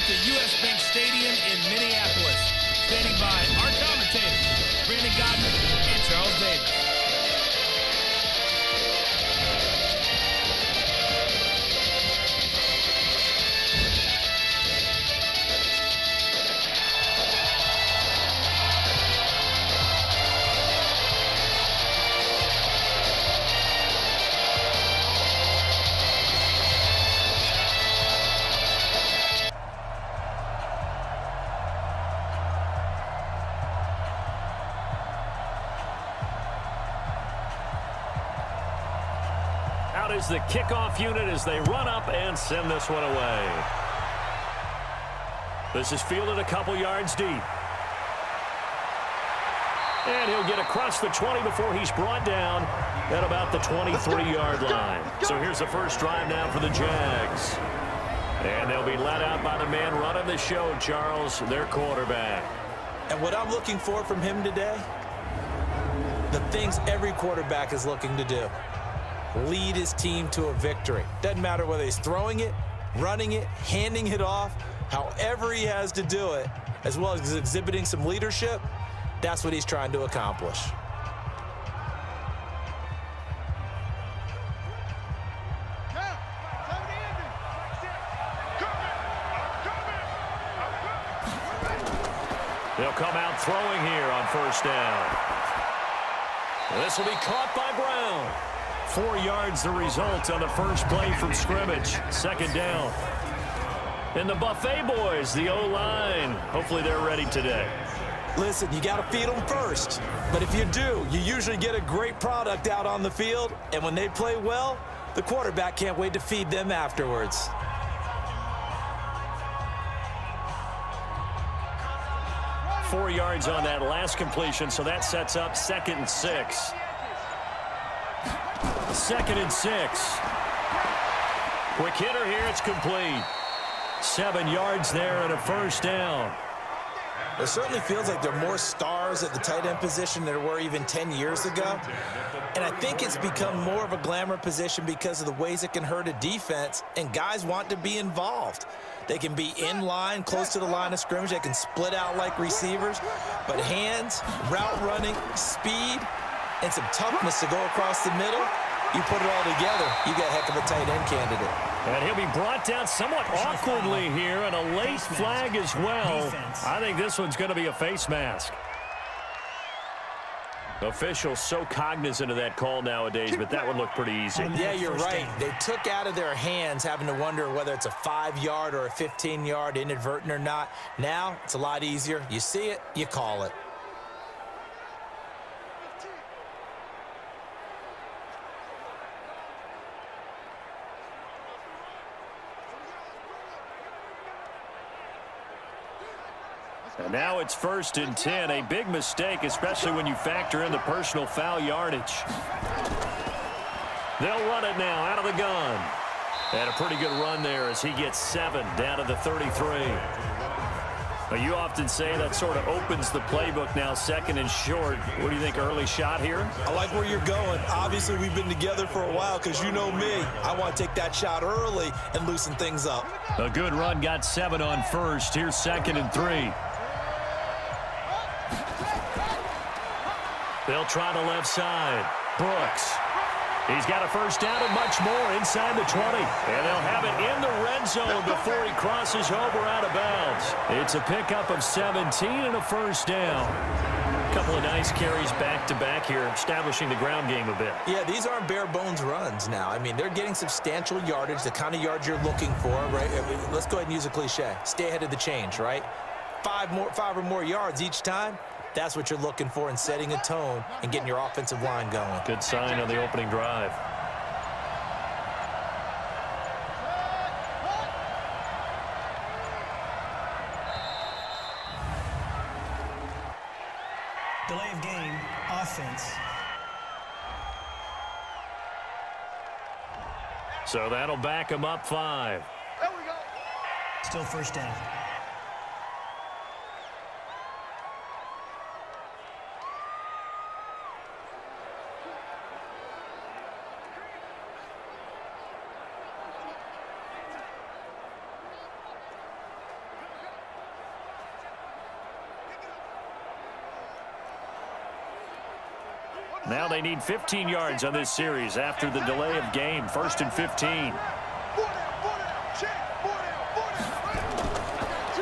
out to U.S. Bank Stadium in Minneapolis. Standing by our commentators, Brandon Godden and Charles Davis. Out is the kickoff unit as they run up and send this one away. This is fielded a couple yards deep. And he'll get across the 20 before he's brought down at about the 23-yard line. So here's the first drive now for the Jags. And they'll be led out by the man running the show, Charles, their quarterback. And what I'm looking for from him today, the things every quarterback is looking to do. Lead his team to a victory. Doesn't matter whether he's throwing it, running it, handing it off, however he has to do it, as well as exhibiting some leadership, that's what he's trying to accomplish. They'll come out throwing here on first down. This will be caught by Brown. 4 yards the result on the first play from scrimmage. Second down. And the Buffet boys, the O-line, hopefully they're ready today. Listen, you got to feed them first. But if you do, you usually get a great product out on the field. And when they play well, the quarterback can't wait to feed them afterwards. Four yards on that last completion, so that sets up 2nd and 6. 2nd and 6. Quick hitter here, it's complete. 7 yards there and a first down. It certainly feels like there are more stars at the tight end position than there were even 10 years ago. And I think it's become more of a glamour position because of the ways it can hurt a defense, and guys want to be involved. They can be in line, close to the line of scrimmage. They can split out like receivers. But hands, route running, speed, and some toughness to go across the middle, you put it all together, you got a heck of a tight end candidate. And he'll be brought down somewhat awkwardly here, and a late flag as well. I think this one's going to be a face mask. Officials so cognizant of that call nowadays, but that would look pretty easy. Yeah, you're right. They took out of their hands having to wonder whether it's a 5-yard or a 15-yard, inadvertent or not. Now, it's a lot easier. You see it, you call it. And now it's 1st and 10. A big mistake, especially when you factor in the personal foul yardage. They'll run it now out of the gun. And a pretty good run there as he gets 7 down to the 33. Now, you often say that sort of opens the playbook now, 2nd and short. What do you think, early shot here? I like where you're going. Obviously, we've been together for a while because you know me. I want to take that shot early and loosen things up. A good run, got 7 on first. Here's 2nd and 3. They'll try the left side. Brooks. He's got a first down and much more inside the 20. And they'll have it in the red zone before he crosses over out of bounds. It's a pickup of 17 and a first down. A couple of nice carries back-to-back here, establishing the ground game a bit. Yeah, these aren't bare-bones runs now. I mean, they're getting substantial yardage, the kind of yards you're looking for, right? I mean, let's go ahead and use a cliche. Stay ahead of the change, right? 5 or more yards each time. That's what you're looking for in setting a tone and getting your offensive line going. Good sign on the opening drive. Delay of game, offense. So that'll back him up 5. There we go. Still first down. Now they need 15 yards on this series after the delay of game. 1st and 15.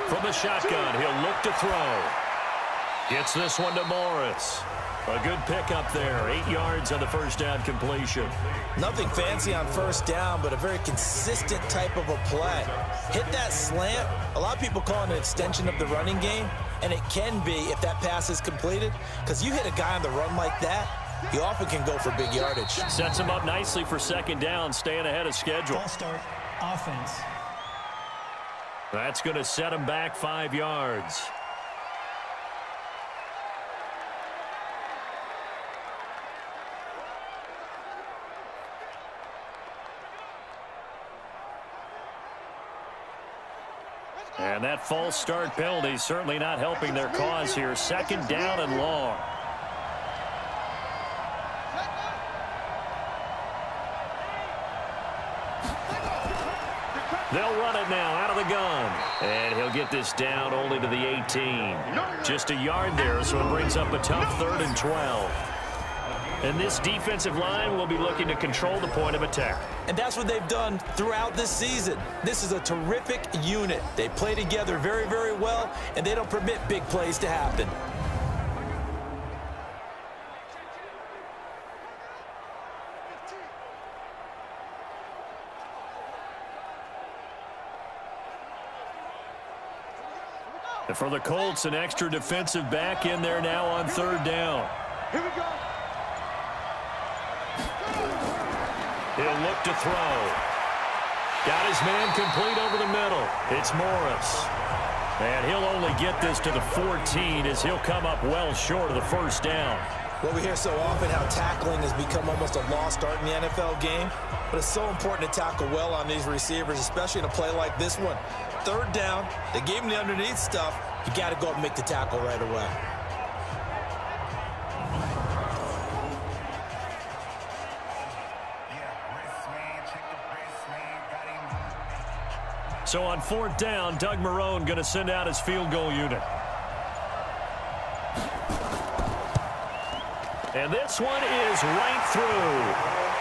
From the shotgun, he'll look to throw. Gets this one to Morris. A good pickup there. 8 yards on the first down completion. Nothing fancy on first down, but a very consistent type of a play. Hit that slant. A lot of people call it an extension of the running game, and it can be if that pass is completed, because you hit a guy on the run like that, he often can go for big yardage. Sets him up nicely for second down, staying ahead of schedule. Ball start, offense. That's going to set him back 5 yards. And that false start penalty certainly not helping their cause here. 2nd down and long. They'll run it now out of the gun. And he'll get this down only to the 18. Just a yard there, so it brings up a tough 3rd and 12. And this defensive line will be looking to control the point of attack. And that's what they've done throughout this season. This is a terrific unit. They play together very, very well, and they don't permit big plays to happen. And for the Colts, an extra defensive back in there now on 3rd down. Here we go. He'll look to throw. Got his man complete over the middle. It's Morris. And he'll only get this to the 14 as he'll come up well short of the first down. Well, we hear so often how tackling has become almost a lost art in the NFL game, but it's so important to tackle well on these receivers, especially in a play like this one. 3rd down, they gave him the underneath stuff. You got to go up and make the tackle right away. So on 4th down, Doug Marrone going to send out his field goal unit. And this one is right through.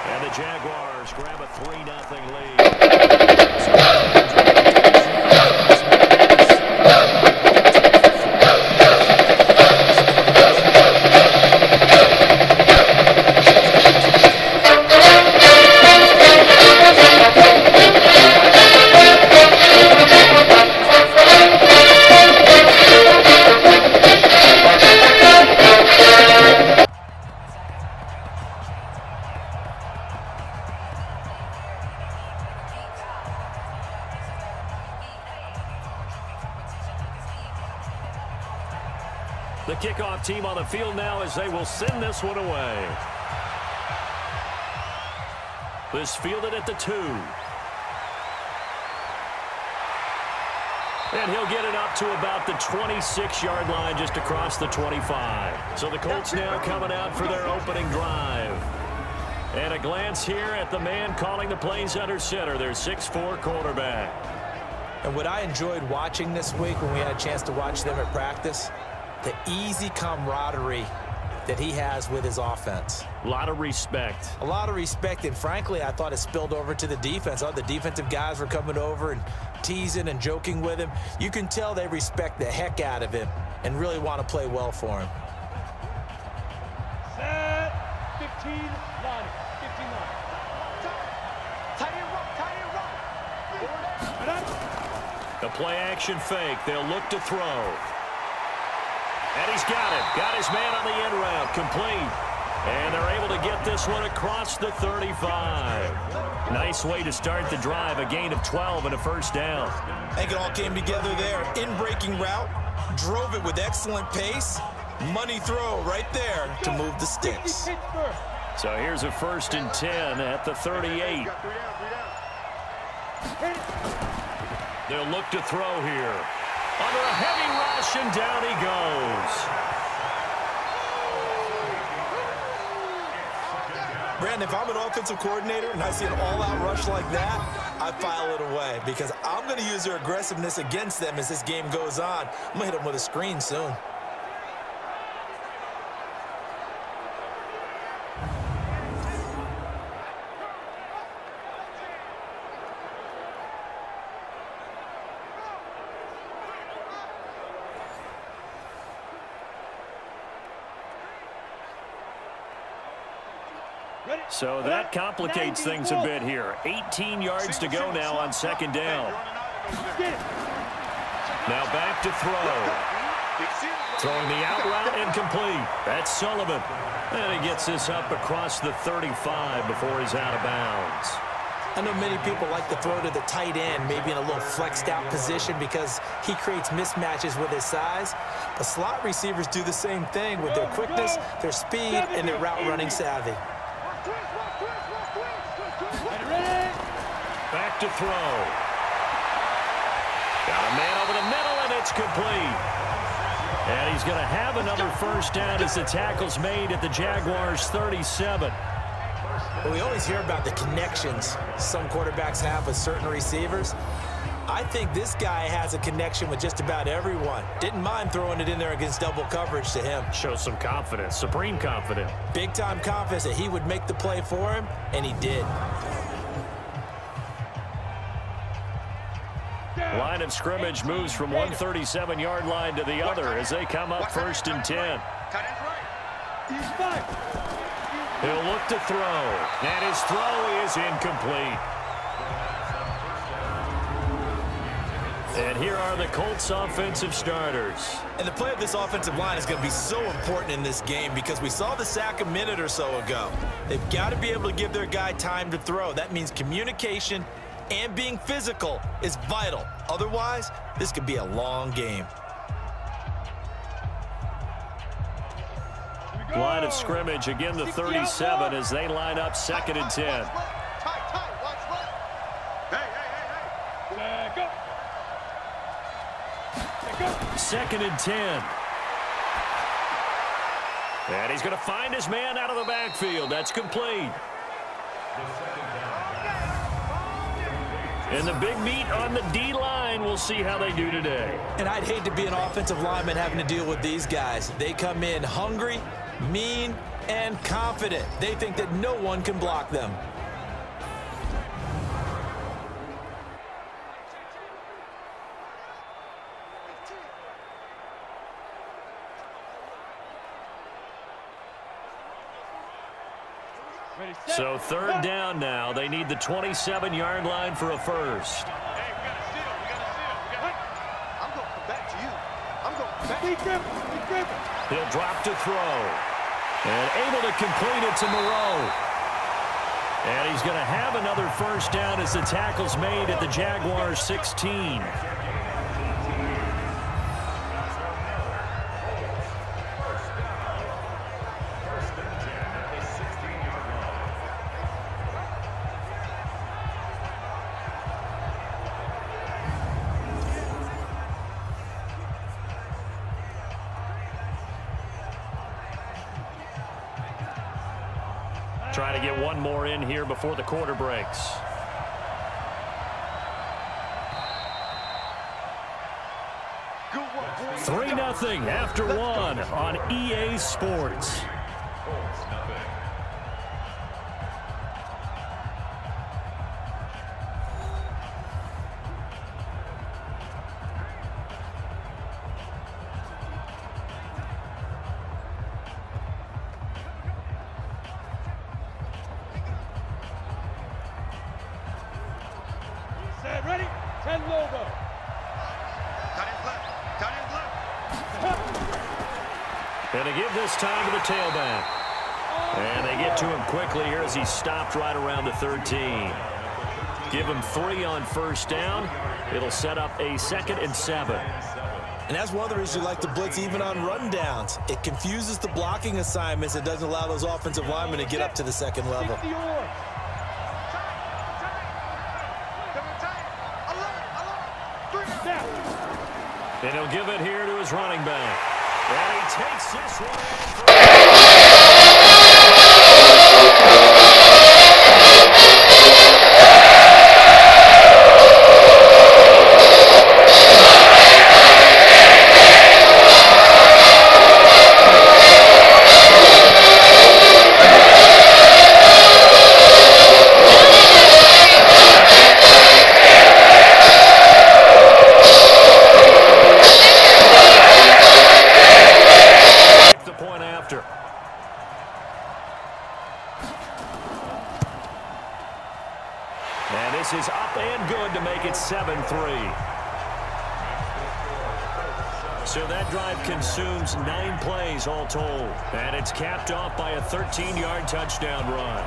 And the Jaguars grab a 3-0 lead. The kickoff team on the field now as they will send this one away. This fielded at the 2. And he'll get it up to about the 26-yard line just across the 25. So the Colts now coming out for their opening drive. And a glance here at the man calling the plays under center, their 6'4" quarterback. And what I enjoyed watching this week when we had a chance to watch them at practice, the easy camaraderie that he has with his offense. A lot of respect. A lot of respect, and frankly, I thought it spilled over to the defense. All the defensive guys were coming over and teasing and joking with him. You can tell they respect the heck out of him and really want to play well for him. Set. 15, 9, 15, 9. Tight end rock. A play action fake. They'll look to throw. And he's got it. Got his man on the end route. Complete. And they're able to get this one across the 35. Nice way to start the drive. A gain of 12 and a first down. I think it all came together there. In-breaking route. Drove it with excellent pace. Money throw right there to move the sticks. So here's a 1st and 10 at the 38. They'll look to throw here. Under a heavy rush, and down he goes. Brandon, if I'm an offensive coordinator and I see an all-out rush like that, I file it away because I'm going to use their aggressiveness against them as this game goes on. I'm going to hit them with a screen soon. So that complicates things a bit here. 18 yards to go now on second down. Now back to throw. Throwing the out route incomplete. That's Sullivan. And he gets this up across the 35 before he's out of bounds. I know many people like to throw to the tight end, maybe in a little flexed out position because he creates mismatches with his size. But slot receivers do the same thing with their quickness, their speed, and their route running savvy. Back to throw. Got a man over the middle, and it's complete. And he's going to have another first down as the tackle's made at the Jaguars' 37. Well, we always hear about the connections some quarterbacks have with certain receivers. I think this guy has a connection with just about everyone. Didn't mind throwing it in there against double coverage to him. Shows some confidence, supreme confidence. Big-time confidence that he would make the play for him, and he did. Line of scrimmage moves from one 37-yard line to the other as they come up 1st and 10. He'll look to throw, and his throw is incomplete. And here are the Colts offensive starters. And the play of this offensive line is going to be so important in this game because we saw the sack a minute or so ago. They've got to be able to give their guy time to throw. That means communication and being physical is vital. Otherwise, this could be a long game. Line of scrimmage, again the 37 as they line up 2nd and 10. Second and 10. And he's going to find his man out of the backfield. That's complete. And the big meet on the D-line. We'll see how they do today. And I'd hate to be an offensive lineman having to deal with these guys. They come in hungry, mean, and confident. They think that no one can block them. So 3rd down now. They need the 27-yard line for a first. Hey, we got a seal. We got a seal. I'm going to come back to you. I'm going to come back. He'll drop to throw. And able to complete it to Moreau. And he's going to have another first down as the tackle's made at the Jaguars' 16. Trying to get one more in here before the quarter breaks. Good one. 3-0 after one on EA Sports. Ready? 10 logo. And they give this time to the tailback. And they get to him quickly here as he stopped right around the 13. Give him 3 on first down. It'll set up a 2nd and 7. And that's one of the reasons you like to blitz even on rundowns. It confuses the blocking assignments. It doesn't allow those offensive linemen to get up to the second level. And he'll give it here to his running back. And he takes this one. pass is up and good to make it 7-3. So that drive consumes 9 plays all told. And it's capped off by a 13-yard touchdown run.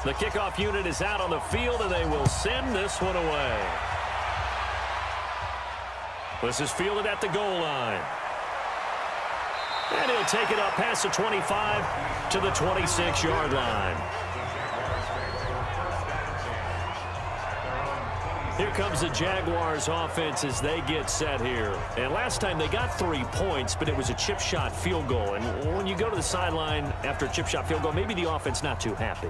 The kickoff unit is out on the field, and they will send this one away. This is fielded at the goal line. And he'll take it up past the 25 to the 26-yard line. Here comes the Jaguars offense as they get set here. And last time they got 3 points, but it was a chip shot field goal. And when you go to the sideline after a chip shot field goal, maybe the offense not too happy.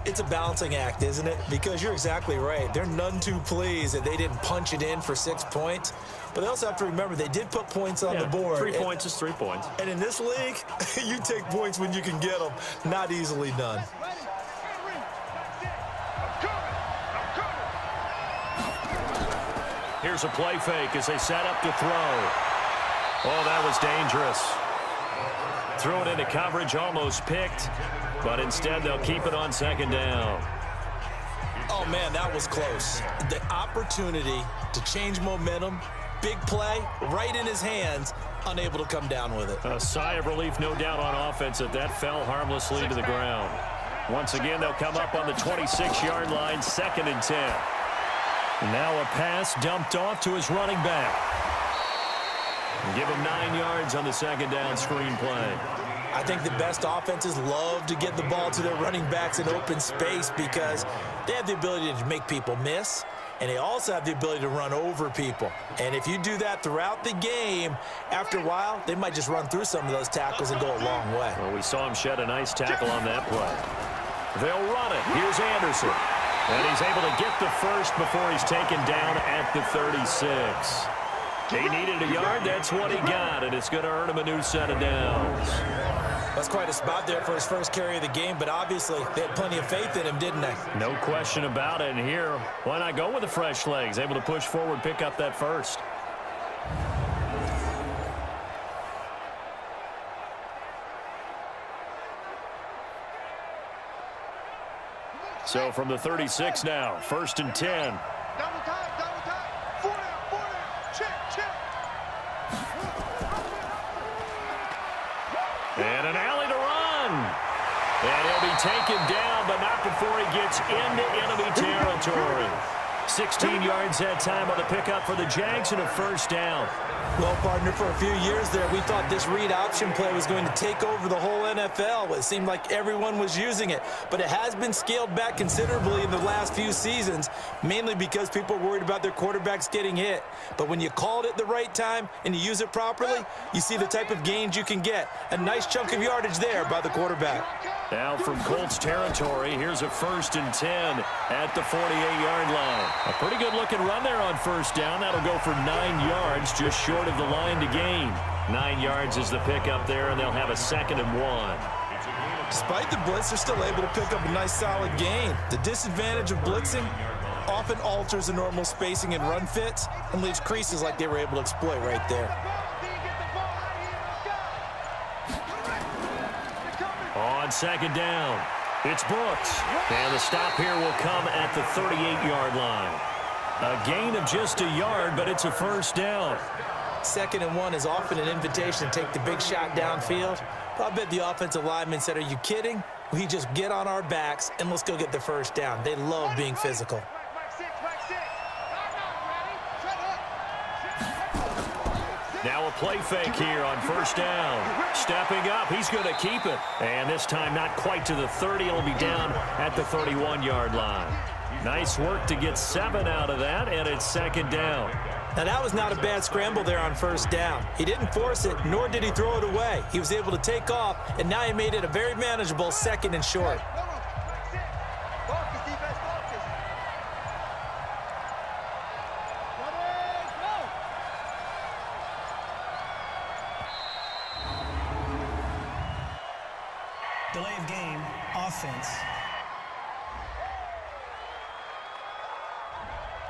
It's a balancing act, isn't it? Because you're exactly right. They're none too pleased that they didn't punch it in for 6 points. But they also have to remember they did put points on the board. 3 points is 3 points. And in this league, you take points when you can get them. Not easily done. Here's a play fake as they set up to throw. Oh, that was dangerous. Threw it into coverage, almost picked. But instead, they'll keep it on 2nd down. Oh, man, that was close. The opportunity to change momentum, big play, right in his hands, unable to come down with it. A sigh of relief, no doubt, on offense that fell harmlessly to the ground. Once again, they'll come up on the 26-yard line, 2nd and 10. Now a pass dumped off to his running back. And give him 9 yards on the 2nd down screen play. I think the best offenses love to get the ball to their running backs in open space because they have the ability to make people miss, and they also have the ability to run over people. And if you do that throughout the game, after a while, they might just run through some of those tackles and go a long way. Well, we saw him shed a nice tackle on that play. They'll run it. Here's Anderson. And he's able to get the first before he's taken down at the 36. He needed a yard. That's what he got, and it's going to earn him a new set of downs. That's quite a spot there for his first carry of the game, but obviously they had plenty of faith in him, didn't they? No question about it. And here, why not go with the fresh legs? Able to push forward, pick up that first. So from the 36 now, 1st and 10. Double time, 4 down, check. And an alley to run. And he'll be taken down, but not before he gets into enemy territory. 16 yards that time on the pickup for the Jags and a 1st down. Well, partner, for a few years there, we thought this read option play was going to take over the whole NFL. It seemed like everyone was using it, but it has been scaled back considerably in the last few seasons, mainly because people are worried about their quarterbacks getting hit. But when you call it at the right time and you use it properly, you see the type of gains you can get. A nice chunk of yardage there by the quarterback. Now from Colts territory, here's a 1st and 10 at the 48-yard line. A pretty good-looking run there on 1st down. That'll go for 9 yards, just short of the line to gain. 9 yards is the pickup there, and they'll have a 2nd and 1. Despite the blitz, they're still able to pick up a nice solid gain. The disadvantage of blitzing often alters the normal spacing and run fits and leaves creases like they were able to exploit right there. On 2nd down, it's Brooks. And the stop here will come at the 38-yard line. A gain of just a yard, but it's a 1st down. 2nd and 1 is often an invitation to take the big shot downfield. But I bet the offensive lineman said, are you kidding? We just get on our backs and let's go get the 1st down. They love being physical. Now a play fake here on 1st down. Stepping up, he's going to keep it. And this time not quite to the 30. It'll be down at the 31-yard line. Nice work to get 7 out of that, and it's 2nd down. Now that was not a bad scramble there on 1st down. He didn't force it, nor did he throw it away. He was able to take off, and now he made it a very manageable 2nd and short. Delay of game, offense.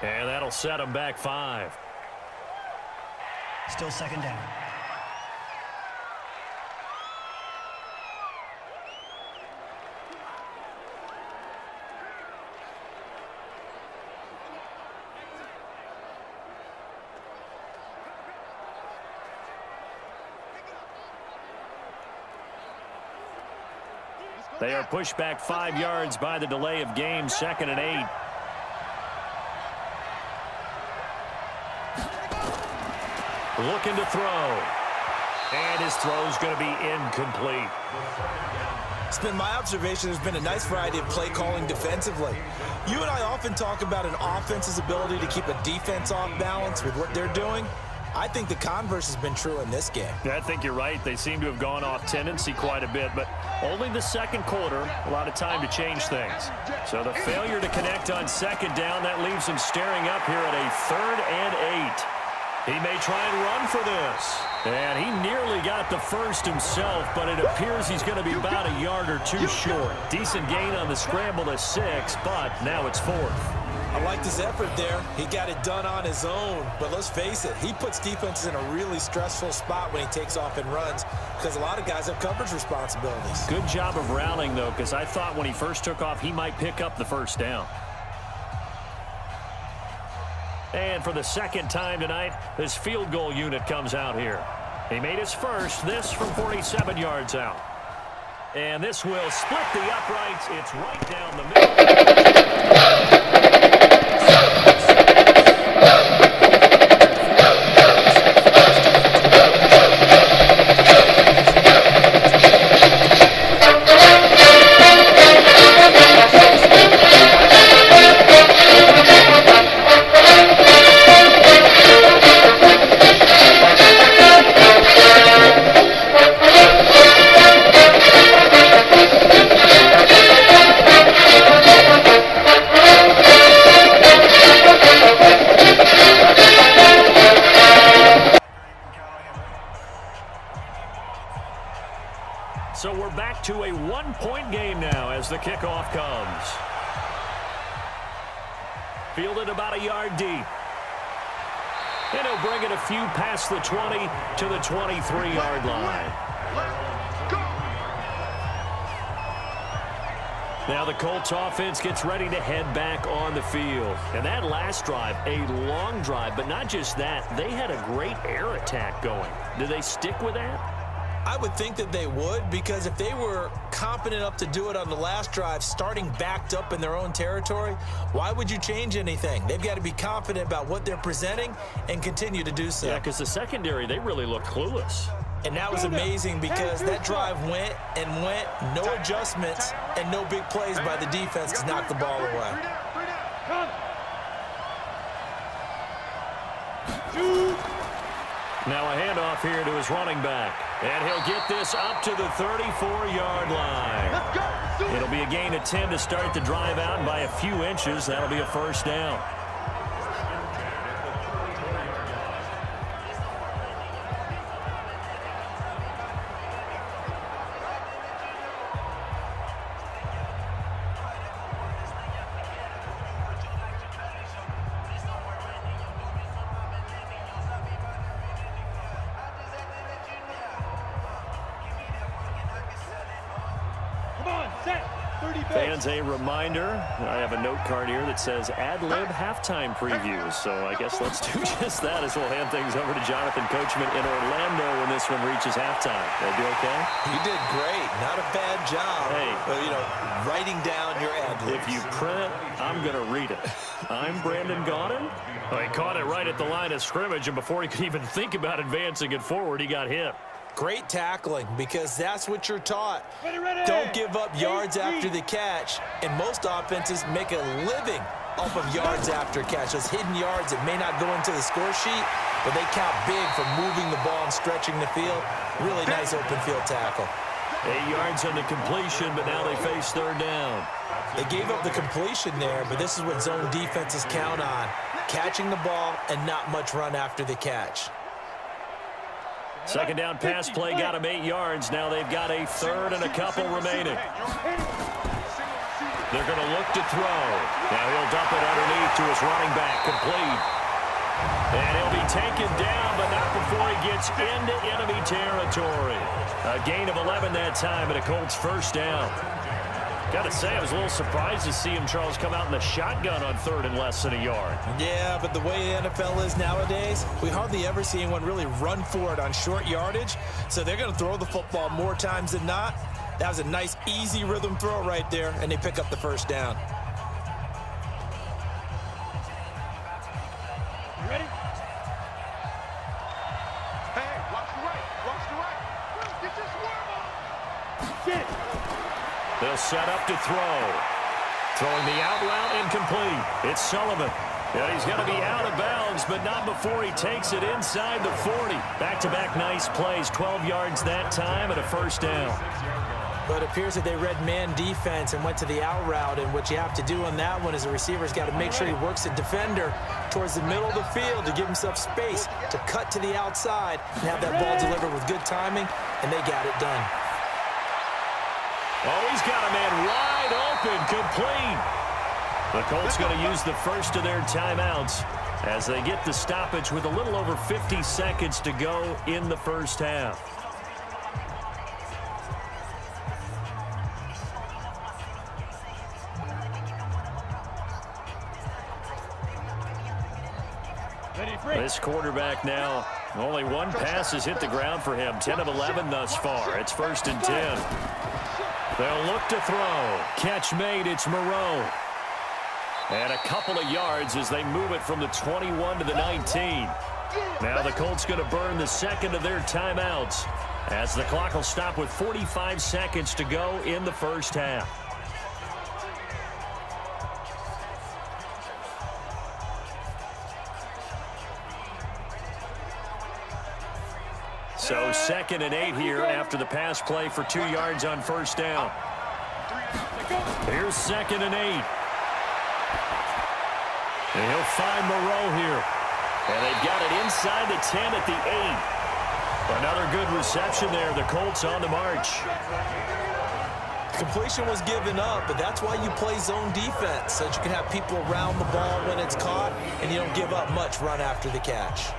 And that'll set them back 5. Still second down. They are pushed back 5 yards by the delay of game, 2nd and 8. Looking to throw. And his throw's going to be incomplete. It's been my observation there's been a nice variety of play calling defensively. You and I often talk about an offense's ability to keep a defense off balance with what they're doing. I think the converse has been true in this game. I think you're right. They seem to have gone off tendency quite a bit, but only the 2nd quarter, a lot of time to change things. So the failure to connect on 2nd down, that leaves him staring up here at a 3rd and 8. He may try and run for this. And he nearly got the first himself, but it appears he's going to be about a yard or 2 short. Decent gain on the scramble to 6, but now it's 4th. I liked his effort there. He got it done on his own. But let's face it, he puts defenses in a really stressful spot when he takes off and runs because a lot of guys have coverage responsibilities. Good job of routing, though, because I thought when he first took off, he might pick up the first down. And for the 2nd time tonight, this field goal unit comes out here. He made his first, this from 47 yards out. And this will split the uprights. It's right down the middle. So we're back to a 1-point game now as the kickoff comes. Fielded about a yard deep. And he'll bring it a few past the 20 to the 23-yard line. Now the Colts offense gets ready to head back on the field. And that last drive, a long drive, but not just that. They had a great air attack going. Did they stick with that? I would think that they would, because if they were competent enough to do it on the last drive, starting backed up in their own territory, why would you change anything? They've got to be confident about what they're presenting and continue to do so. Yeah, because the secondary, they really looked clueless. And that was amazing because that drive went and went, no adjustments and no big plays by the defense to knock the ball away. Now a handoff here to his running back. And he'll get this up to the 34-yard line. It'll be a gain of 10 to start the drive out, and by a few inches, that'll be a first down. Fans, a reminder, I have a note card here that says ad-lib halftime previews. So I guess let's do just that as we'll hand things over to Jonathan Coachman in Orlando when this one reaches halftime. That do okay? You did great. Not a bad job. Hey. But, you know, writing down your ad-libs. If you print it, I'm going to read it. I'm Brandon Gaudin. Well, he caught it right at the line of scrimmage, and before he could even think about advancing it forward, he got hit. Great tackling, because that's what you're taught. Don't give up yards after the catch, and most offenses make a living off of yards after catch. Those hidden yards that may not go into the score sheet, but they count big for moving the ball and stretching the field. Really nice open field tackle. 8 yards on the completion, but now they face third down. They gave up the completion there, but this is what zone defenses count on. Catching the ball and not much run after the catch. Second down pass play got him 8 yards. Now they've got a third and a couple remaining. They're going to look to throw. Now he'll dump it underneath to his running back, complete. And he'll be taken down, but not before he gets into enemy territory. A gain of 11 that time, and a Colts first down. Got to say, I was a little surprised to see him, Charles, come out in the shotgun on third and less than a yard. Yeah, but the way the NFL is nowadays, we hardly ever see anyone really run for it on short yardage. So they're going to throw the football more times than not. That was a nice, easy rhythm throw right there, and they pick up the first down. You ready? Hey, watch the right. Watch the right. Get your swerve on. Get it. They'll set up to throw. Throwing the out route incomplete. It's Sullivan. Yeah, he's going to be out of bounds, but not before he takes it inside the 40. Back-to-back nice plays, 12 yards that time and a first down. But it appears that they read man defense and went to the out route, and what you have to do on that one is the receiver's got to make sure he works the defender towards the middle of the field to give himself space to cut to the outside and have that ball delivered with good timing, and they got it done. Oh, he's got a man wide open, complete. The Colts going to use the first of their timeouts as they get the stoppage with a little over 50 seconds to go in the first half. This quarterback now, only one pass has hit the ground for him. 10 of 11 thus far. It's 1st and 10. They'll look to throw. Catch made. It's Moreau. And a couple of yards as they move it from the 21 to the 19. Now the Colts going to burn the second of their timeouts as the clock will stop with 45 seconds to go in the first half. So 2nd and 8 here after the pass play for 2 yards on first down. Here's 2nd and 8. And he'll find Moreau here. And they've got it inside the 10 at the 8. Another good reception there. The Colts on the march. Completion was given up, but that's why you play zone defense, so that you can have people around the ball when it's caught, and you don't give up much run after the catch.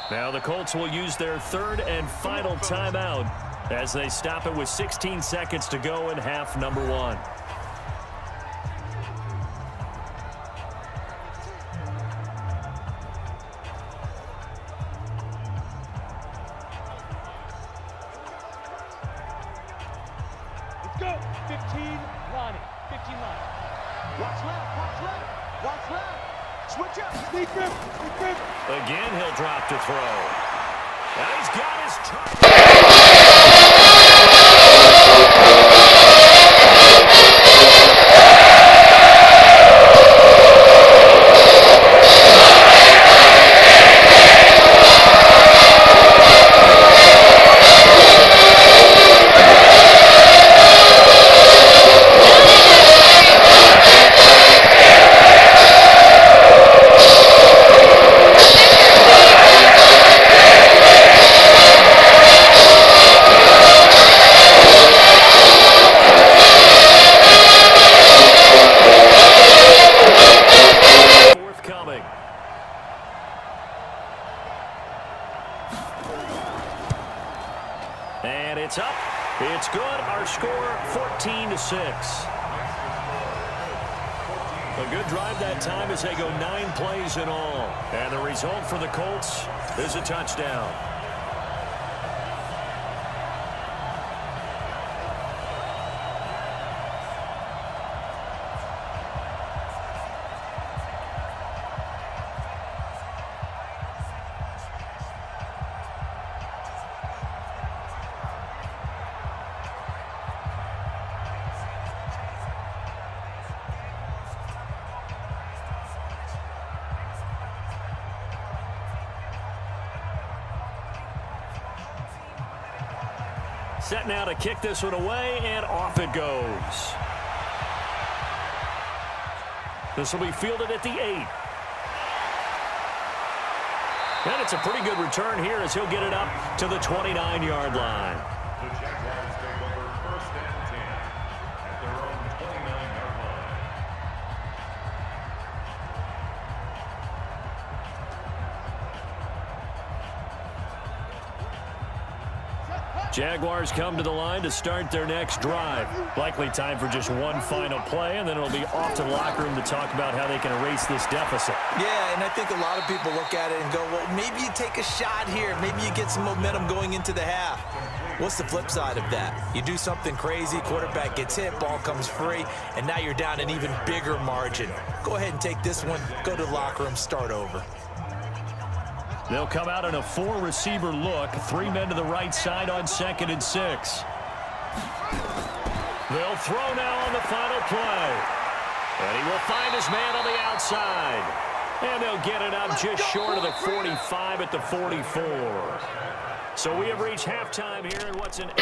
Now the Colts will use their third and final timeout as they stop it with 16 seconds to go in half number 1. Let's go. 15 line. 15 line. Watch left. Watch left. Watch left. Switch up. Sneak grip. Sneak grip. Again, he'll drop to throw. And he's got his target. And it's up. It's good. Our score 14-6. A good drive that time as they go 9 plays in all. And the result for the Colts is a touchdown. Set now to kick this one away, and off it goes. This will be fielded at the 8. And it's a pretty good return here as he'll get it up to the 29-yard line. The Jaguars take over 1st and 10 at their own 29-yard line. Jaguars come to the line to start their next drive. Likely time for just one final play, and then it'll be off to the locker room to talk about how they can erase this deficit. Yeah, and I think a lot of people look at it and go, well, maybe you take a shot here. Maybe you get some momentum going into the half. What's the flip side of that? You do something crazy, quarterback gets hit, ball comes free, and now you're down an even bigger margin. Go ahead and take this one, go to the locker room, start over. They'll come out in a 4-receiver look. 3 men to the right side on 2nd and 6. They'll throw now on the final play. And he will find his man on the outside. And they'll get it up just short of the 45 at the 44. So we have reached halftime here in what's an...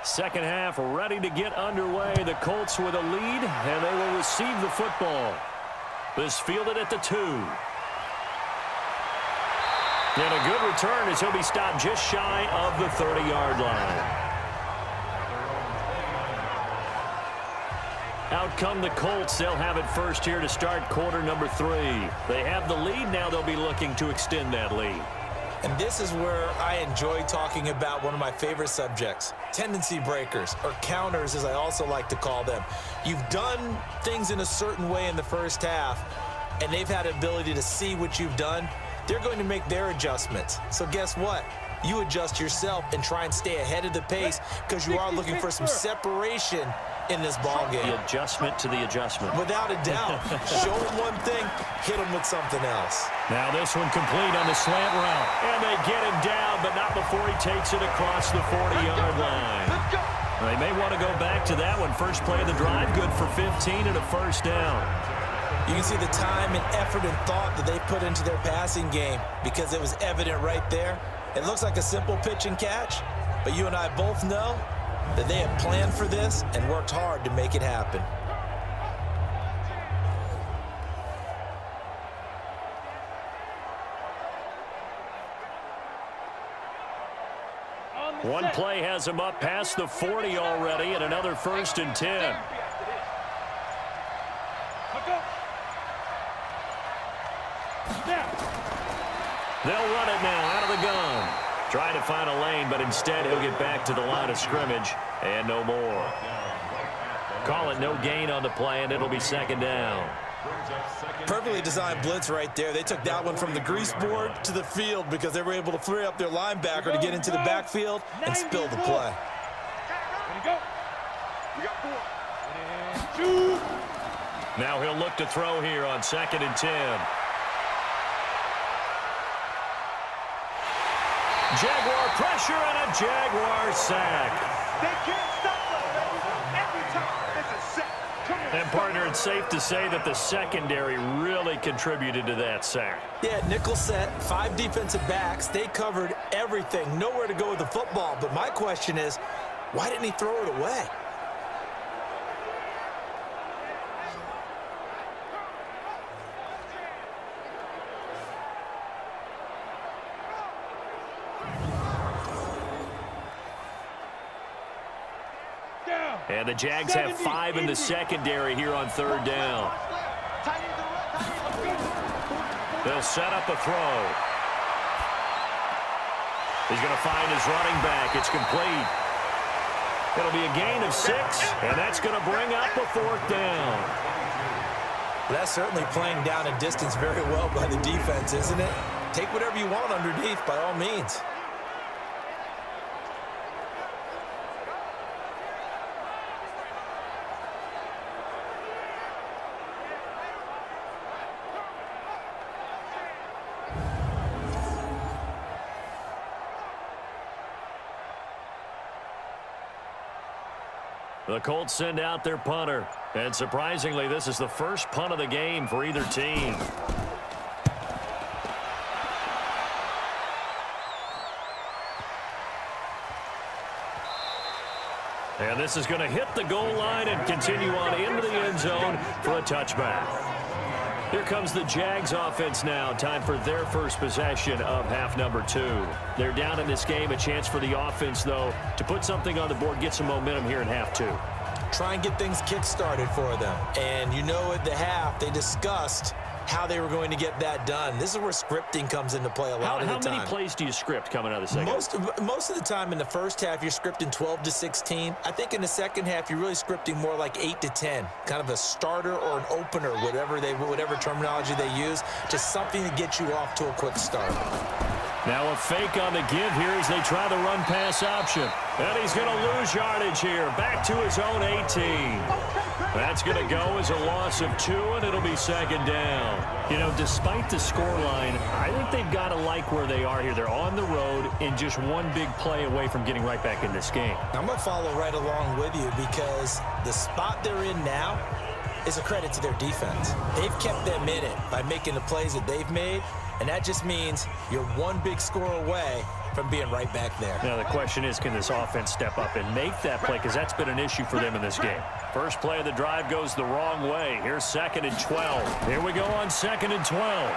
Second half ready to get underway. The Colts with a lead, and they will receive the football. This fielded at the 2. And a good return as he'll be stopped just shy of the 30-yard line. Out come the Colts. They'll have it first here to start quarter number 3. They have the lead. Now they'll be looking to extend that lead. And this is where I enjoy talking about one of my favorite subjects, tendency breakers, or counters as I also like to call them. You've done things in a certain way in the first half, and they've had the ability to see what you've done. They're going to make their adjustments. So guess what? You adjust yourself and try and stay ahead of the pace because you are looking for some separation in this ball game. The adjustment to the adjustment. Without a doubt. Show them one thing, hit them with something else. Now this one complete on the slant route. And they get him down, but not before he takes it across the 40-yard line. They may want to go back to that one. First play of the drive, good for 15 and a first down. You can see the time and effort and thought that they put into their passing game because it was evident right there. It looks like a simple pitch and catch, but you and I both know that they have planned for this and worked hard to make it happen. One play has him up past the 40 already, and another 1st and 10. They'll run it now out of the gun. Trying to find a lane, but instead he'll get back to the line of scrimmage, and no more. Call it no gain on the play, and it'll be 2nd down. Perfectly designed blitz right there. They took that one from the grease board to the field because they were able to free up their linebacker to get into the backfield and spill the play. Now he'll look to throw here on 2nd and 10. Jaguar pressure and a Jaguar sack. They can't stop us, baby. Every time it's a sack. Come on. And, partner, it's safe to say that the secondary really contributed to that sack. Yeah, nickel set, 5 defensive backs. They covered everything. Nowhere to go with the football. But my question is, why didn't he throw it away? And the Jags have 5 in the secondary here on 3rd down. They'll set up a throw. He's going to find his running back. It's complete. It'll be a gain of 6, and that's going to bring up a 4th down. That's certainly playing down a distance very well by the defense, isn't it? Take whatever you want underneath, by all means. The Colts send out their punter. And surprisingly, this is the first punt of the game for either team. And this is going to hit the goal line and continue on into the end zone for a touchback. Here comes the Jags offense now. Time for their first possession of half number 2. They're down in this game. A chance for the offense, though, to put something on the board, get some momentum here in half 2. Try and get things kick-started for them. And you know at the half, they discussed how they were going to get that done. This is where scripting comes into play a lot of the time. How many plays do you script coming out of the second? Most of the time in the first half, you're scripting 12 to 16. I think in the second half, you're really scripting more like 8 to 10. Kind of a starter or an opener, whatever terminology they use. Just something to get you off to a quick start. Now a fake on the give here as they try the run-pass option. And he's going to lose yardage here. Back to his own 18. That's going to go as a loss of 2, and it'll be 2nd down. You know, despite the scoreline, I think they've got to like where they are here. They're on the road and just one big play away from getting right back in this game. I'm going to follow right along with you because the spot they're in now is a credit to their defense. They've kept them in it by making the plays that they've made, and that just means you're one big score away from being right back there. Now the question is, can this offense step up and make that play, because that's been an issue for them in this game. First play of the drive goes the wrong way. Here's 2nd and 12. Here we go on 2nd and 12.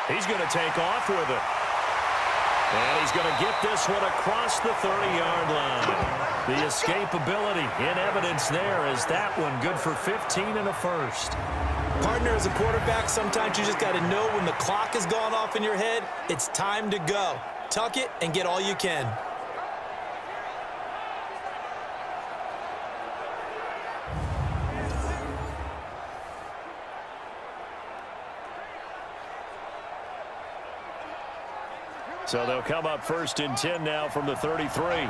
He's going to take off with it. And he's going to get this one across the 30-yard line. The escapability in evidence there as that one good for 15 and a first. Partner, as a quarterback, sometimes you just got to know when the clock has gone off in your head, it's time to go. Tuck it and get all you can. So they'll come up 1st and 10 now from the 33.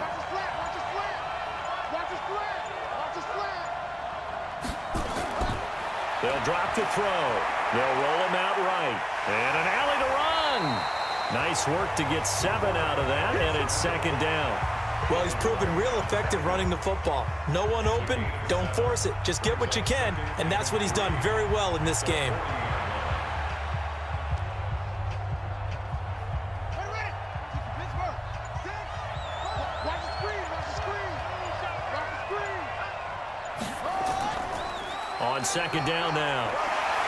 They'll drop the throw. They'll roll him out right. And an alley to run. Nice work to get 7 out of that, and it's 2nd down. Well, he's proven real effective running the football. No one open, don't force it. Just get what you can, and that's what he's done very well in this game. On 2nd down now,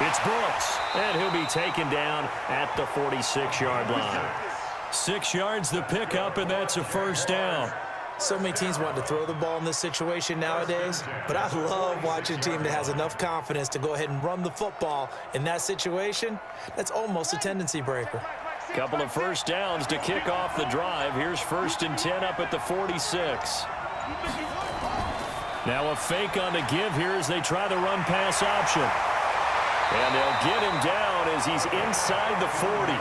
it's Brooks, and he'll be taken down at the 46-yard line. 6 yards the pickup, and that's a 1st down. So many teams want to throw the ball in this situation nowadays, but I love watching a team that has enough confidence to go ahead and run the football in that situation. That's almost a tendency breaker. Couple of 1st downs to kick off the drive. Here's 1st and 10 up at the 46. Now a fake on the give here as they try the run-pass option. And they'll get him down as he's inside the 40.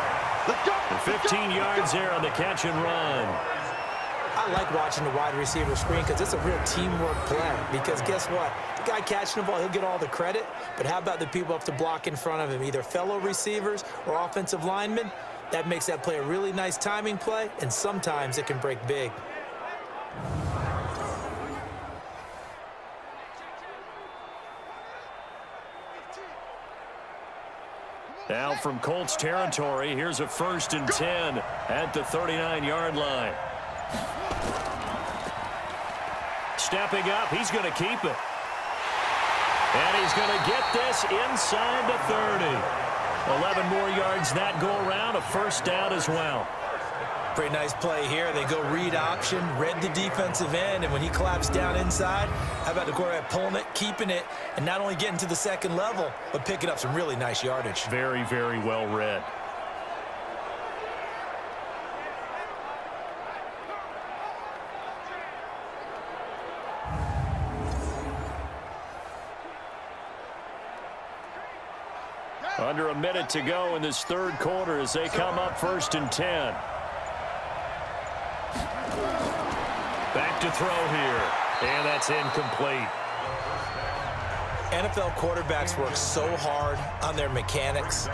The 15 yards there on the catch and run. I like watching the wide receiver screen because it's a real teamwork play. Because guess what? The guy catching the ball, he'll get all the credit. But how about the people have to block in front of him, either fellow receivers or offensive linemen? That makes that play a really nice timing play, and sometimes it can break big. Now from Colts territory, here's a 1st and 10 at the 39-yard line. Stepping up, he's going to keep it. And he's going to get this inside the 30. 11 more yards that go around, a 1st down as well. Pretty nice play here. They go read option, read the defensive end, and when he claps down inside, how about the quarterback pulling it, keeping it, and not only getting to the second level, but picking up some really nice yardage. Very, very well read. Under a minute to go in this third quarter as they come up 1st and 10. Back to throw here, and that's incomplete. NFL quarterbacks work so hard on their mechanics,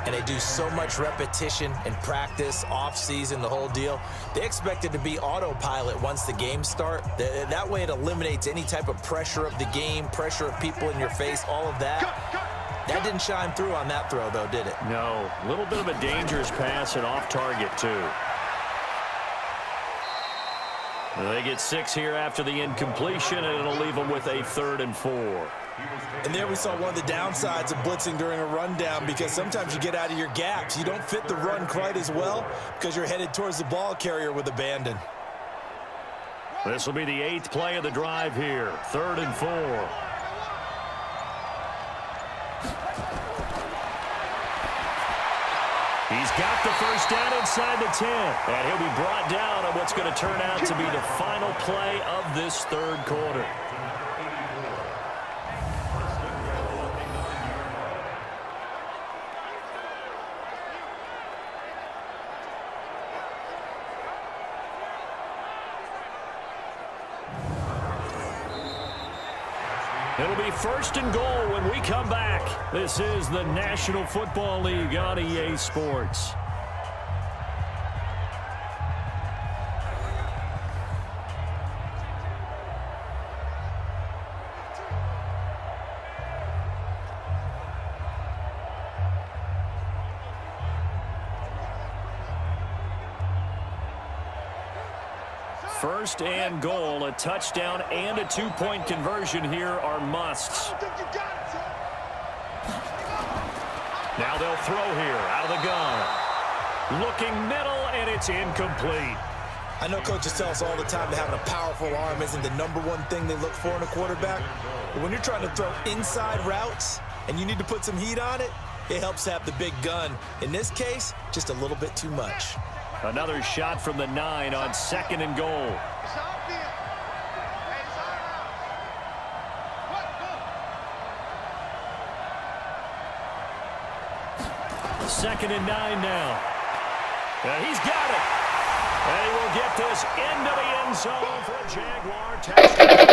and they do so much repetition in practice, off-season, the whole deal. They expect it to be autopilot once the games start. That way it eliminates any type of pressure of the game, pressure of people in your face, all of that. That didn't shine through on that throw, though, did it? No. A little bit of a dangerous pass and off target, too. They get 6 here after the incompletion, and it'll leave them with a 3rd and 4. And there we saw one of the downsides of blitzing during a rundown, because sometimes you get out of your gaps. You don't fit the run quite as well because you're headed towards the ball carrier with abandon. This will be the 8th play of the drive here. 3rd and 4. He's got the first down inside the 10. And he'll be brought down on what's going to turn out to be the final play of this third quarter. It'll be 1st and goal when we come back. This is the National Football League on EA Sports. First and goal, a touchdown and a 2-point conversion here are musts. Now they'll throw here out of the gun. Looking middle, and it's incomplete. I know coaches tell us all the time that having a powerful arm isn't the #1 thing they look for in a quarterback. But when you're trying to throw inside routes and you need to put some heat on it, it helps to have the big gun. In this case, just a little bit too much. Another shot from the 9 on 2nd and goal. Second and 9 now. And he's got it. And he will get this into the end zone for a Jaguar touchdown.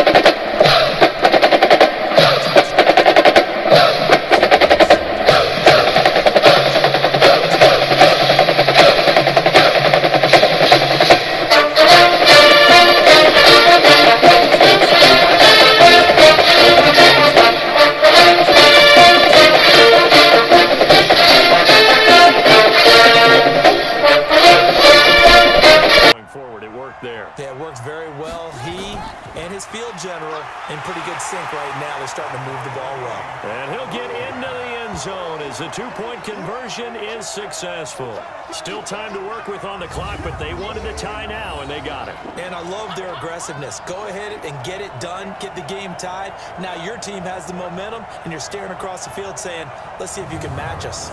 In pretty good sync right now. They're starting to move the ball well. And he'll get into the end zone as the 2-point conversion is successful. Still time to work with on the clock, but they wanted a tie now, and they got it. And I love their aggressiveness. Go ahead and get it done, get the game tied. Now your team has the momentum, and you're staring across the field saying, let's see if you can match us.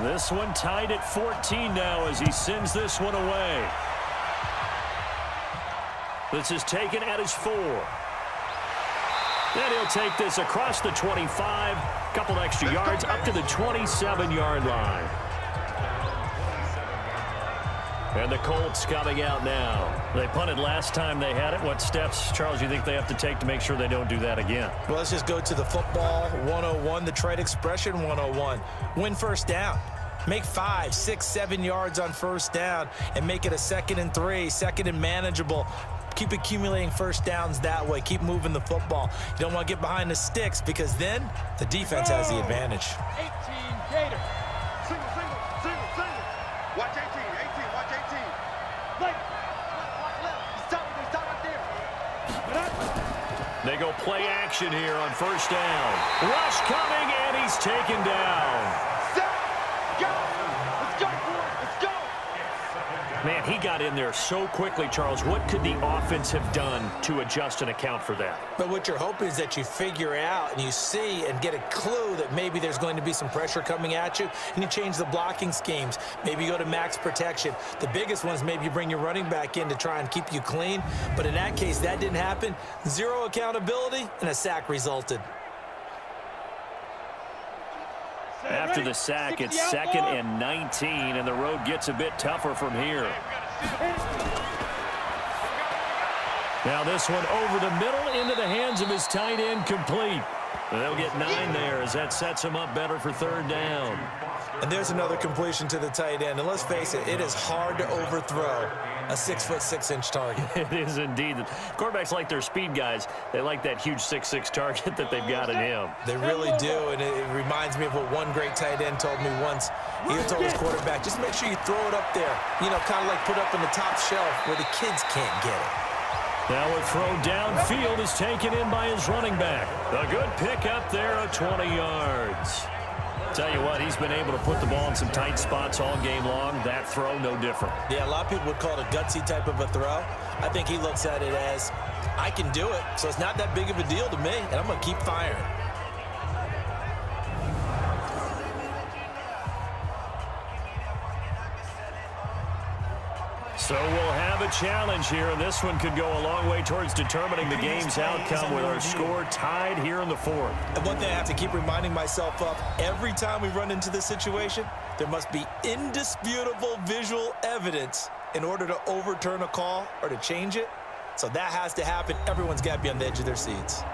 This one tied at 14 now as he sends this one away. This is taken at his 4. Then he'll take this across the 25, couple extra yards up to the 27-yard line. And the Colts coming out now. They punted last time they had it. What steps, Charles, do you think they have to take to make sure they don't do that again? Well, let's just go to the football 101, the trade expression 101. Win first down. Make 5, 6, 7 yards on first down and make it a 2nd and 3, 2nd and manageable. Keep accumulating first downs that way. Keep moving the football. You don't want to get behind the sticks because then the defense has the advantage. 18 Gators. Single, single, single, single. Watch 18, 18, watch 18. Left, watch left. He's top right there. They go play action here on first down. Rush coming, and he's taken down. Go! Let's go, boys. Let's go! Man, he got in there so quickly, Charles. What could the offense have done to adjust and account for that? But what you're hoping is that you figure out and you see and get a clue that maybe there's going to be some pressure coming at you, and you change the blocking schemes. Maybe you go to max protection. The biggest one is maybe you bring your running back in to try and keep you clean. But in that case, that didn't happen. Zero accountability, and a sack resulted. After the sack, it's 2nd and 19, and the road gets a bit tougher from here. Now this one over the middle into the hands of his tight end, complete. And they'll get 9 there as that sets him up better for 3rd down. And there's another completion to the tight end. And let's face it, it is hard to overthrow a 6'6" target. It is indeed. Quarterbacks like their speed guys. They like that huge 6'6" target that they've got in him. They really do, and it reminds me of what one great tight end told me once. He told his quarterback, just make sure you throw it up there, you know, kind of like put up in the top shelf where the kids can't get it. Now a throw downfield is taken in by his running back. A good pickup there of 20 yards. Tell you what, he's been able to put the ball in some tight spots all game long. That throw, no different. Yeah, a lot of people would call it a gutsy type of a throw. I think he looks at it as, I can do it, so it's not that big of a deal to me, and I'm going to keep firing. So we'll have a challenge here, and this one could go a long way towards determining the game's outcome with our score tied here in the 4th. And one thing I have to keep reminding myself of, every time we run into this situation, there must be indisputable visual evidence in order to overturn a call or to change it. So that has to happen. Everyone's got to be on the edge of their seats.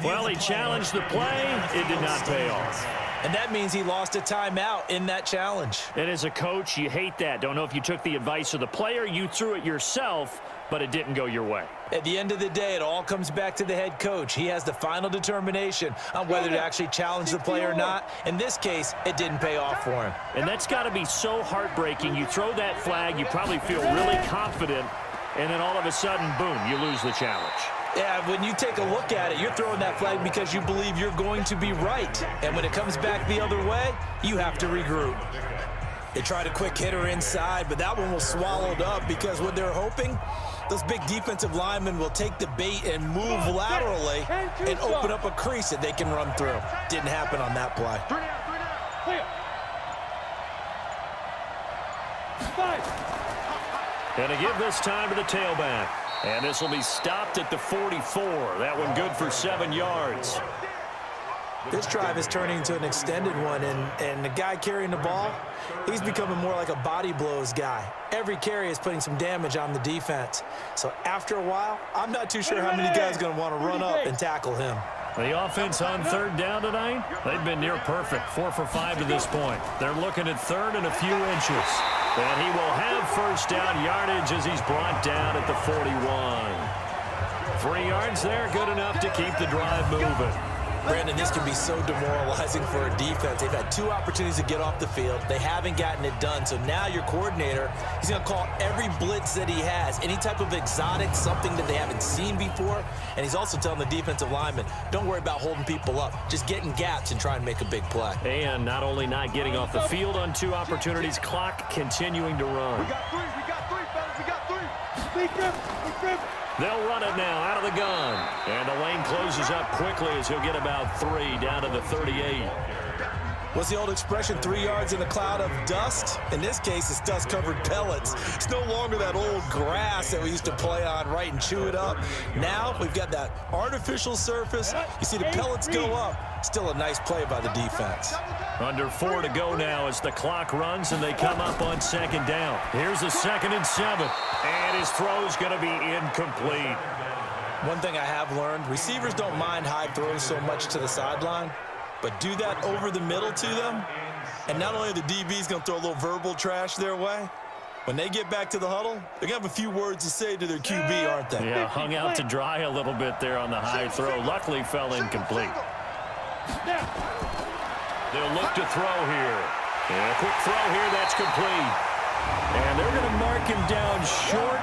Well, he challenged the play. It did not pay off. And that means he lost a timeout in that challenge. And as a coach, you hate that. Don't know if you took the advice of the player, you threw it yourself, but it didn't go your way. At the end of the day, it all comes back to the head coach. He has the final determination on whether to actually challenge the play or not. In this case, it didn't pay off for him. And that's got to be so heartbreaking. You throw that flag, you probably feel really confident, and then all of a sudden, boom, you lose the challenge. Yeah, when you take a look at it, you're throwing that flag because you believe you're going to be right. And when it comes back the other way, you have to regroup. They tried a quick hitter inside, but that one was swallowed up because what they're hoping, those big defensive linemen will take the bait and move laterally and open up a crease that they can run through. Didn't happen on that play. 3 down, 5. And to give this time to the tailback. And this will be stopped at the 44. That one good for 7 yards. This drive is turning into an extended one, and the guy carrying the ball, he's becoming more like a body blows guy. Every carry is putting some damage on the defense. So after a while, I'm not too sure how many guys are going to want to run up and tackle him. The offense on 3rd down tonight, they've been near perfect, 4 for 5 to this point. They're looking at 3rd and a few inches. And he will have first down yardage as he's brought down at the 41. 3 yards there, good enough to keep the drive moving. Brandon, this can be so demoralizing for a defense. They've had 2 opportunities to get off the field. They haven't gotten it done. So now your coordinator, he's going to call every blitz that he has, any type of exotic, something that they haven't seen before. And he's also telling the defensive lineman, don't worry about holding people up. Just get in gaps and try and make a big play. And not only not getting off the field on 2 opportunities, clock continuing to run. We got 3, fellas, we got 3. Big grip, big grip. They'll run it now out of the gun. And the lane closes up quickly as he'll get about 3 down to the 38. What's the old expression, 3 yards in a cloud of dust? In this case, it's dust-covered pellets. It's no longer that old grass that we used to play on, right, and chew it up. Now we've got that artificial surface. You see the pellets go up. Still a nice play by the defense. Under 4 to go now as the clock runs and they come up on 2nd down. Here's a 2nd and 7. And his throw's going to be incomplete. One thing I have learned, receivers don't mind high throws so much to the sideline, but do that over the middle to them, and not only are the DBs going to throw a little verbal trash their way, when they get back to the huddle, they're going to have a few words to say to their QB, aren't they? Yeah, hung out to dry a little bit there on the high throw. Luckily, fell incomplete. They'll look to throw here. And a quick throw here, that's complete. And they're going to mark him down short,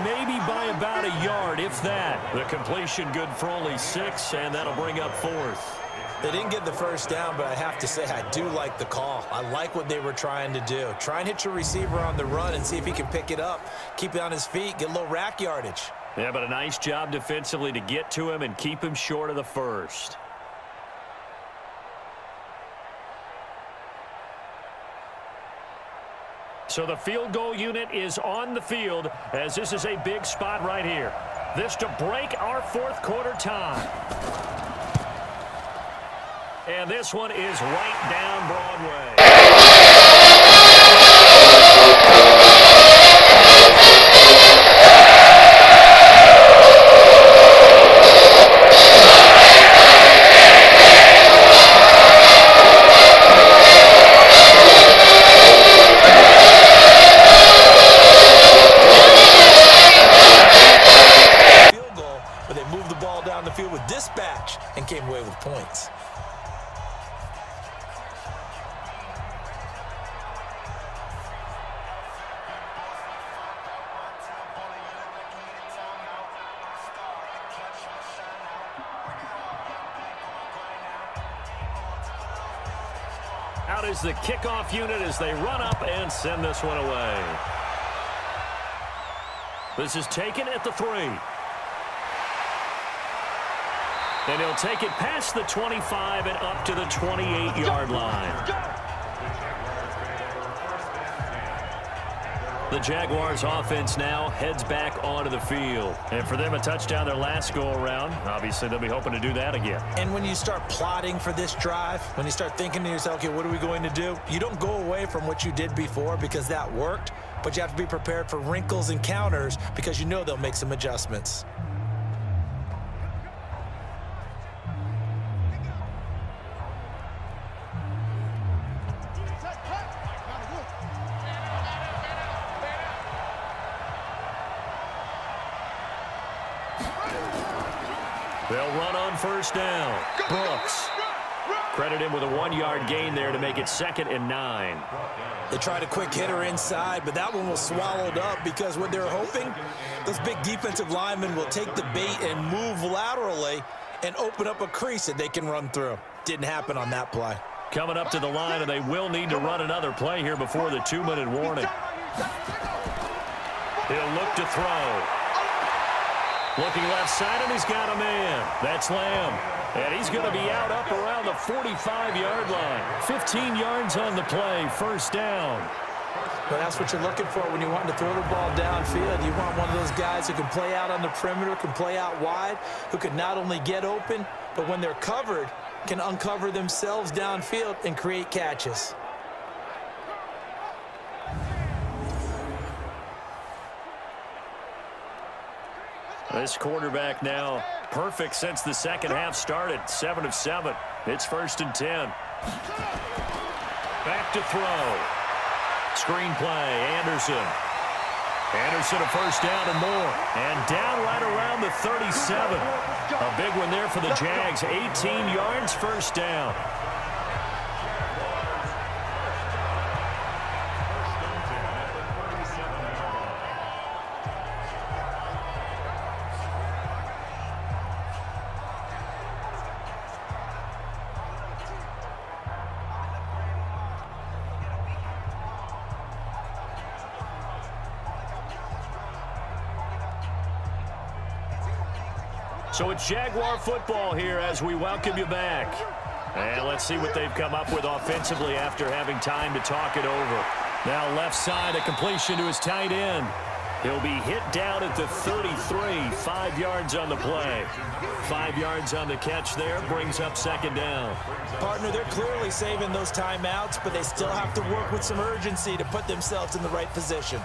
maybe by about a yard, if that. The completion good for only 6, and that'll bring up 4th. They didn't get the first down, but I have to say I do like the call. I like what they were trying to do. Try and hit your receiver on the run and see if he can pick it up, keep it on his feet, get a little rack yardage. Yeah, but a nice job defensively to get to him and keep him short of the first. So the field goal unit is on the field as this is a big spot right here. This to break our 4th quarter tie. And this one is right down Broadway. Dispatch and came away with points. Out is the kickoff unit as they run up and send this one away. This is taken at the 3. And he'll take it past the 25 and up to the 28-yard line. The Jaguars offense now heads back onto the field. And for them, a touchdown their last go-around. Obviously, they'll be hoping to do that again. And when you start plotting for this drive, when you start thinking to yourself, okay, what are we going to do? You don't go away from what you did before because that worked, but you have to be prepared for wrinkles and counters because you know they'll make some adjustments. They'll run on first down. Brooks. Credit him with a 1-yard gain there to make it 2nd and 9. They tried a quick hitter inside, but that one was swallowed up because what they're hoping, those big defensive linemen will take the bait and move laterally and open up a crease that they can run through. Didn't happen on that play. Coming up to the line, and they will need to run another play here before the 2-minute warning. He'll look to throw. Looking left side, and he's got a man. That's Lamb. And he's going to be out up around the 45-yard line. 15 yards on the play, first down. Well, that's what you're looking for when you want to throw the ball downfield. You want one of those guys who can play out on the perimeter, can play out wide, who can not only get open, but when they're covered, can uncover themselves downfield and create catches. This quarterback now perfect since the second half started. 7 of 7. It's 1st and 10. Back to throw. Screen play, Anderson. Anderson a first down and more. And down right around the 37. A big one there for the Jags. 18 yards, first down. So it's Jaguar football here as we welcome you back. And let's see what they've come up with offensively after having time to talk it over. Now left side, a completion to his tight end. He'll be hit down at the 33, 5 yards on the play. 5 yards on the catch there, brings up 2nd down. Partner, they're clearly saving those timeouts, but they still have to work with some urgency to put themselves in the right position.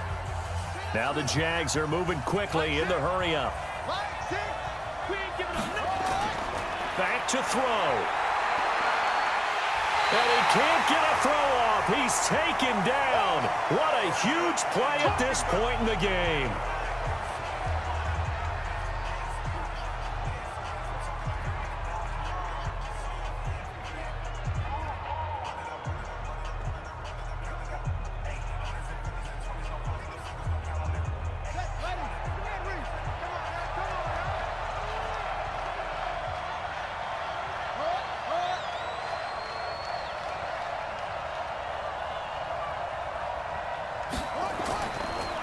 Now the Jags are moving quickly in the hurry-up. Back to throw. And he can't get a throw off. He's taken down. What a huge play at this point in the game.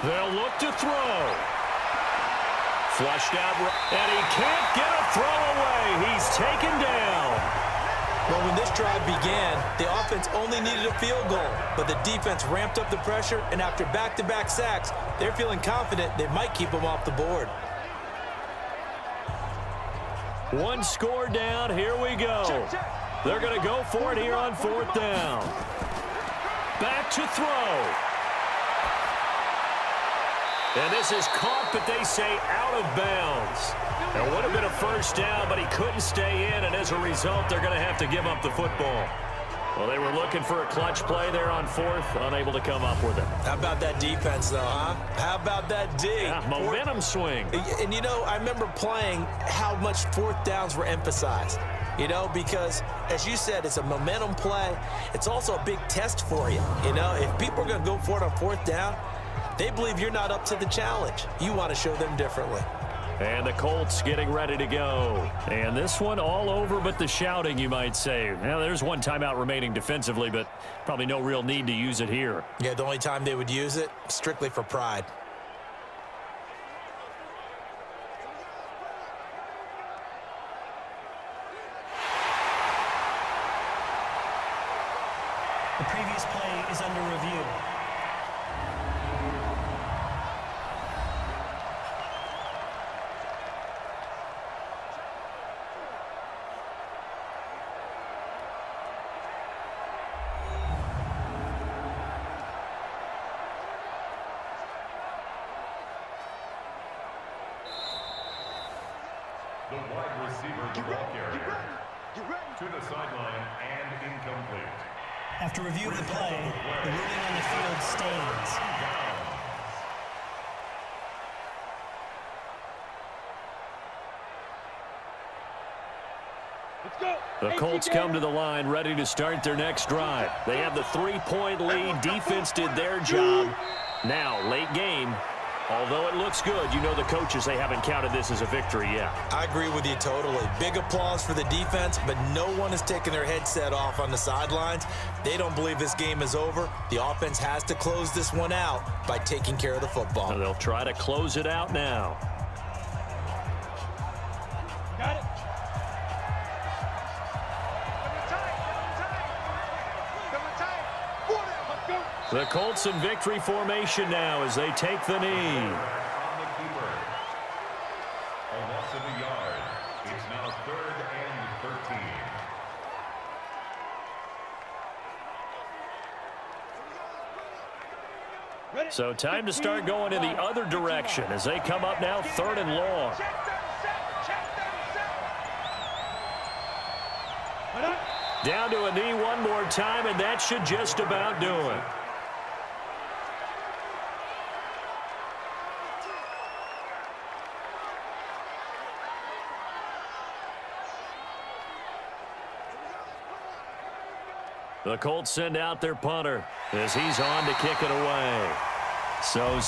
They'll look to throw. Flushed out, and he can't get a throw away. He's taken down. Well, when this drive began, the offense only needed a field goal, but the defense ramped up the pressure, and after back-to-back sacks, they're feeling confident they might keep them off the board. One score down. Here we go. They're going to go for it here on 4th down. Back to throw. And this is caught, but they say out of bounds. It would have been a first down, but he couldn't stay in, and as a result, they're going to have to give up the football. Well, they were looking for a clutch play there on 4th, unable to come up with it. How about that defense, though, huh? How about that D? Yeah, momentum swing. And, you know, I remember playing how much 4th downs were emphasized. You know, because, as you said, it's a momentum play. It's also a big test for you. You know, if people are going to go for it on 4th down, they believe you're not up to the challenge. You want to show them differently. And the Colts getting ready to go. And this one all over but the shouting, you might say. Now, there's one timeout remaining defensively, but probably no real need to use it here. Yeah, the only time they would use it, strictly for pride. The previous play is under review. The wide receiver, the ball carrier, to the sideline and incomplete. After review of the play, the ruling on the field stands. The Colts come to the line ready to start their next drive. They have the 3-point lead. Defense did their job. Now, late game. Although it looks good, you know the coaches, they haven't counted this as a victory yet. I agree with you totally. Big applause for the defense, but no one is taking their headset off on the sidelines. They don't believe this game is over. The offense has to close this one out by taking care of the football. And they'll try to close it out now. Got it. The Colts in victory formation now as they take the knee. On the keeper. A loss of a yard. It's now 3rd and 13. So time to start going in the other direction as they come up now 3rd and long. Down to a knee one more time, and that should just about do it. The Colts send out their punter as he's on to kick it away. So